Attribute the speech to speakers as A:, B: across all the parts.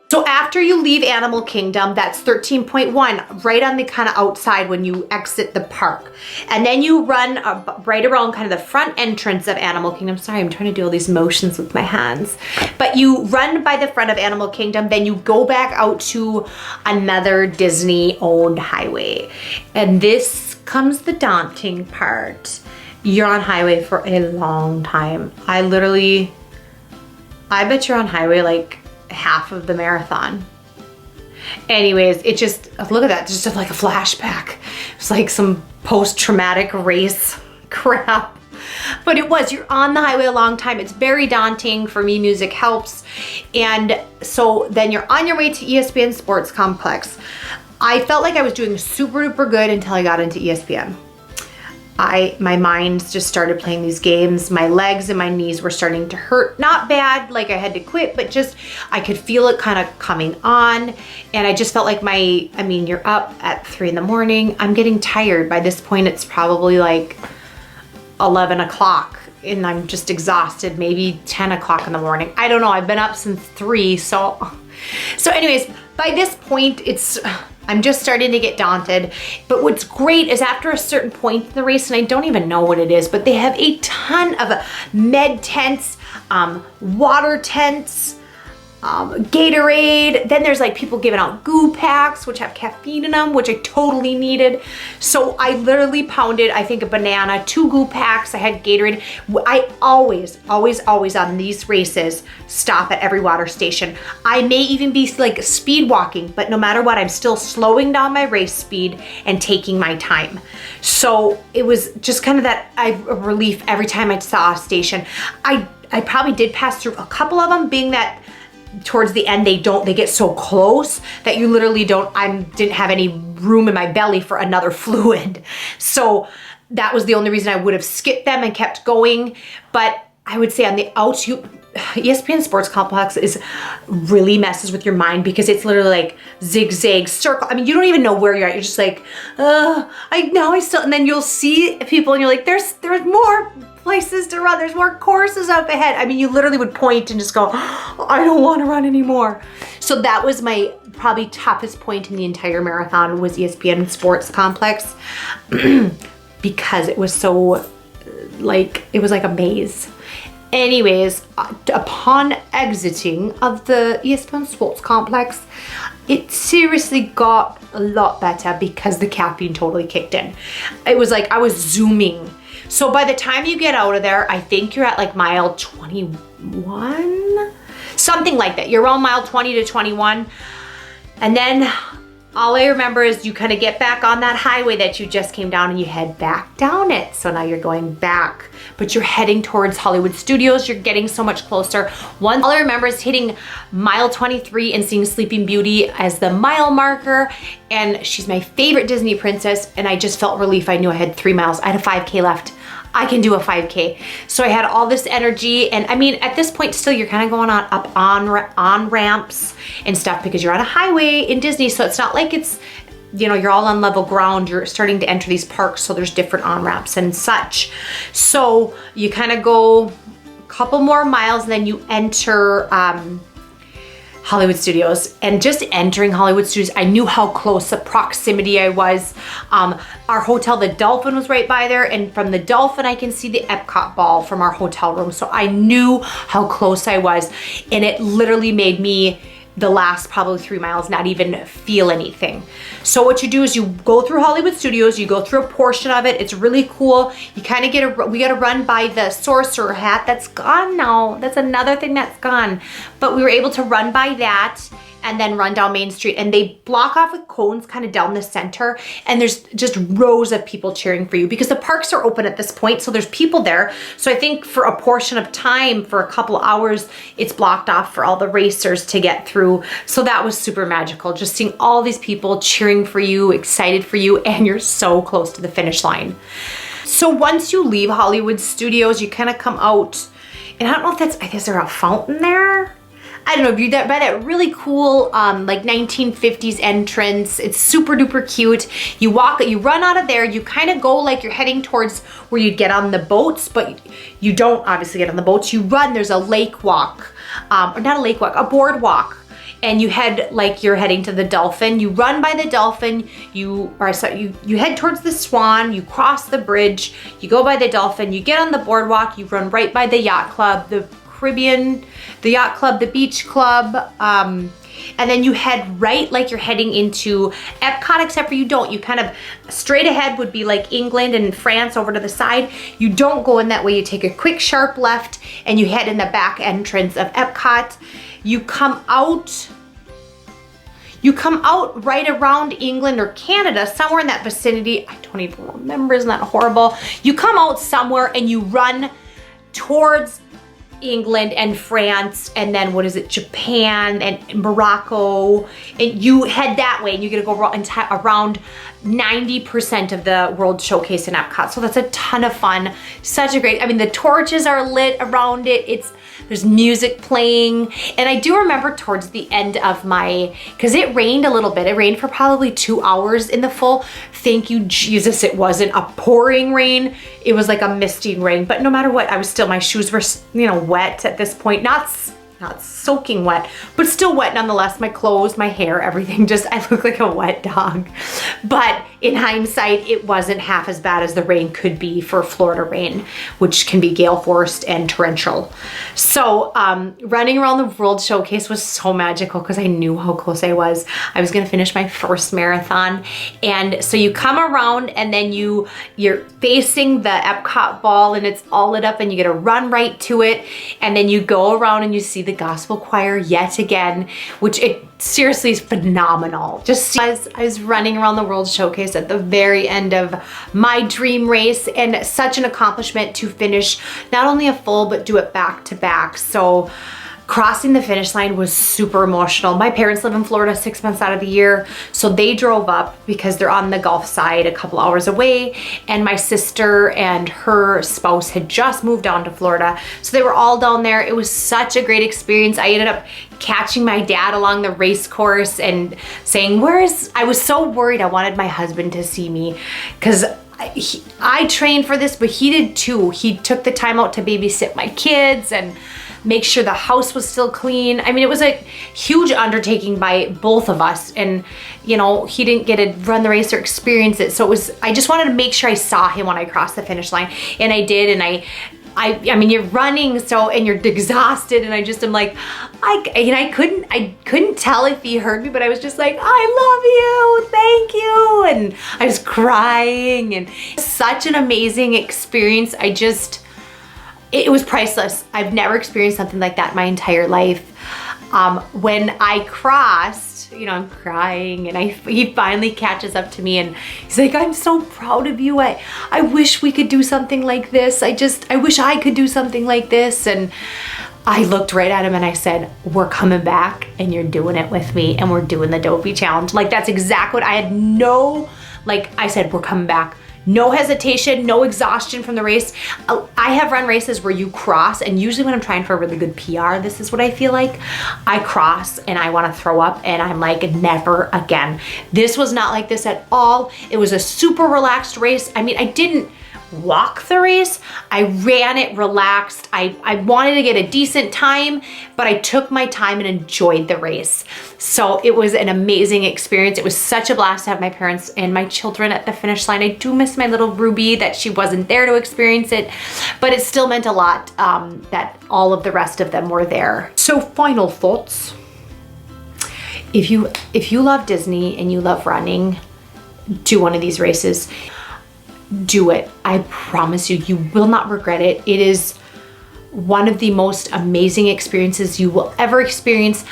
A: So after you leave Animal Kingdom, that's 13.1, right on the kind of outside when you exit the park. And then you run right around kind of the front entrance of Animal Kingdom. Sorry, I'm trying to do all these motions with my hands. But you run by the front of Animal Kingdom, then you go back out to another Disney-owned highway. And this comes the daunting part. You're on highway for a long time. I bet you're on highway like half of the marathon. Anyways, it just, look at that, just like a flashback. It's like some post-traumatic race crap. But you're on the highway a long time. It's very daunting. For me, music helps. And so then you're on your way to ESPN Sports Complex. I felt like I was doing super duper good until I got into ESPN. My mind just started playing these games. My legs and my knees were starting to hurt. Not bad, like I had to quit, but just I could feel it kind of coming on. And I just felt like you're up at 3 in the morning. I'm getting tired. By this point, it's probably like 11 o'clock and I'm just exhausted, maybe 10 o'clock in the morning. I don't know. I've been up since 3. So anyways, by this point, I'm just starting to get daunted. But what's great is after a certain point in the race, and I don't even know what it is, but they have a ton of med tents, water tents, Gatorade. Then there's like people giving out goo packs, which have caffeine in them, which I totally needed. So I literally pounded, I think, a banana, 2 goo packs. I had Gatorade. I always on these races stop at every water station. I may even be like speed walking, but no matter what, I'm still slowing down my race speed and taking my time. So it was just kind of that relief every time I saw a station. I probably did pass through a couple of them, being that towards the end they get so close that you literally didn't have any room in my belly for another fluid. So that was the only reason I would have skipped them and kept going. But I would say on the outs, ESPN Sports Complex really messes with your mind, because it's literally like zigzag, circle. I mean, you don't even know where you're at. You're just like, and then you'll see people and you're like, there's more places to run. There's more courses up ahead. I mean, you literally would point and just go, I don't want to run anymore. So that was my probably toughest point in the entire marathon, was ESPN Sports Complex, because it was so it was like a maze. Anyways, upon exiting of the ESPN Sports Complex, it seriously got a lot better because the caffeine totally kicked in. It was like I was zooming. So by the time you get out of there, I think you're at like mile 21, something like that. You're around mile 20 to 21. And then all I remember is you kind of get back on that highway that you just came down and you head back down it. So now you're going back, but you're heading towards Hollywood Studios. You're getting so much closer. All I remember is hitting mile 23 and seeing Sleeping Beauty as the mile marker. And she's my favorite Disney princess. And I just felt relief. I knew I had 3 miles. I had a 5K left. I can do a 5K. So I had all this energy. And I mean, at this point still, you're kind of going up on ramps and stuff, because you're on a highway in Disney. So it's not like it's, you're all on level ground. You're starting to enter these parks. So there's different on-ramps and such. So you kind of go a couple more miles and then you enter Hollywood Studios. And just entering Hollywood Studios, I knew how close the proximity I was. Our hotel, the Dolphin, was right by there, and from the Dolphin I can see the Epcot ball from our hotel room. So I knew how close I was, and it literally made me, the last probably 3 miles, not even feel anything. So what you do is you go through Hollywood Studios, you go through a portion of it. It's really cool. You kind of we got to run by the sorcerer hat. That's gone now. That's another thing that's gone. But we were able to run by that and then run down Main Street, and they block off with cones kind of down the center, and there's just rows of people cheering for you because the parks are open at this point, so there's people there. So I think for a portion of time, for a couple hours, it's blocked off for all the racers to get through. So that was super magical, just seeing all these people cheering for you, excited for you, and you're so close to the finish line. So once you leave Hollywood Studios, you kind of come out, and I don't know if is there a fountain there? I don't know, if you're by that really cool like 1950s entrance. It's super duper cute. You run out of there, you kind of go like you're heading towards where you'd get on the boats, but you don't obviously get on the boats. You run, there's a lake walk, or not a lake walk, a boardwalk. and you head like you're heading to the Dolphin. You run by the Dolphin, you head towards the Swan, you cross the bridge, you go by the Dolphin, you get on the boardwalk, you run right by the yacht club, the Caribbean, the yacht club, the beach club, and then you head right like you're heading into Epcot, except for you don't. You kind of straight ahead would be like England and France over to the side. You don't go in that way. You take a quick sharp left and you head in the back entrance of Epcot. You come out right around England or Canada, somewhere in that vicinity. I don't even remember, isn't that horrible? You come out somewhere and you run towards England and France, and then what is it, Japan and Morocco, and you head that way and you're gonna go around 90% of the World Showcase in Epcot. So that's a ton of fun. Such a great, I mean, the torches are lit around it. There's music playing. And I do remember towards the end of because it rained a little bit. It rained for probably 2 hours in the full. Thank you, Jesus, it wasn't a pouring rain. It was like a misting rain. But no matter what, my shoes were, wet at this point. Not soaking wet, but still wet nonetheless. My clothes, my hair, everything, I look like a wet dog. But in hindsight, it wasn't half as bad as the rain could be for Florida rain, which can be gale force and torrential. So running around the World Showcase was so magical because I knew how close I was. I was gonna finish my first marathon. And so you come around and then you're facing the Epcot ball and it's all lit up and you get to run right to it. And then you go around and you see the gospel choir yet again, which it seriously is phenomenal. Just as I was running around the World Showcase at the very end of my dream race, and such an accomplishment to finish not only a full, but do it back to back. So crossing the finish line was super emotional. My parents live in Florida 6 months out of the year, so they drove up because they're on the Gulf side a couple hours away, and my sister and her spouse had just moved down to Florida, so they were all down there. It was such a great experience. I ended up catching my dad along the race course and saying, I was so worried. I wanted my husband to see me because I trained for this, but he did too. He took the time out to babysit my kids and make sure the house was still clean. I mean, it was a huge undertaking by both of us, and he didn't get to run the race or experience it. So I just wanted to make sure I saw him when I crossed the finish line, and I did. And I mean, you're running and you're exhausted, and I just am like, I couldn't tell if he heard me, but I was just like, I love you, thank you, and I was crying, and such an amazing experience. It was priceless. I've never experienced something like that in my entire life. When I crossed, I'm crying, and he finally catches up to me and he's like, I'm so proud of you. I wish we could do something like this. I wish I could do something like this. And I looked right at him and I said, we're coming back and you're doing it with me, and we're doing the Dopey Challenge. Like, that's exactly what I had. I said, we're coming back. No hesitation, no exhaustion from the race. I have run races where you cross, and usually when I'm trying for a really good PR, this is what I feel like. I cross and I wanna throw up, and I'm like, never again. This was not like this at all. It was a super relaxed race. I mean, I didn't walk the race. I ran it relaxed. I wanted to get a decent time, but I took my time and enjoyed the race. So it was an amazing experience. It was such a blast to have my parents and my children at the finish line. I do miss my little Ruby that she wasn't there to experience it, but it still meant a lot that all of the rest of them were there. So final thoughts. If you love Disney and you love running, do one of these races. Do it. I promise you will not regret it. It is one of the most amazing experiences you will ever experience.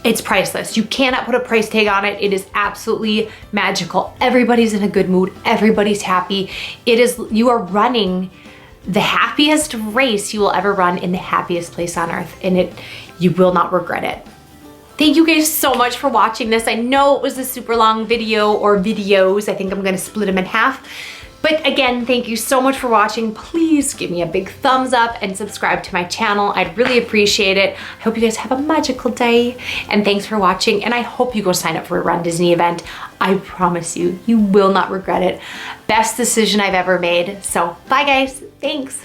A: It's priceless. You cannot put a price tag on it. It is absolutely magical. Everybody's in a good mood. Everybody's happy. You are running the happiest race you will ever run in the happiest place on earth, and you will not regret it. Thank you guys so much for watching this. I know it was a super long video, or videos. I think I'm gonna split them in half. But again, thank you so much for watching. Please give me a big thumbs up and subscribe to my channel. I'd really appreciate it. I hope you guys have a magical day, and thanks for watching. And I hope you go sign up for a Run Disney event. I promise you will not regret it. Best decision I've ever made. So bye guys, thanks.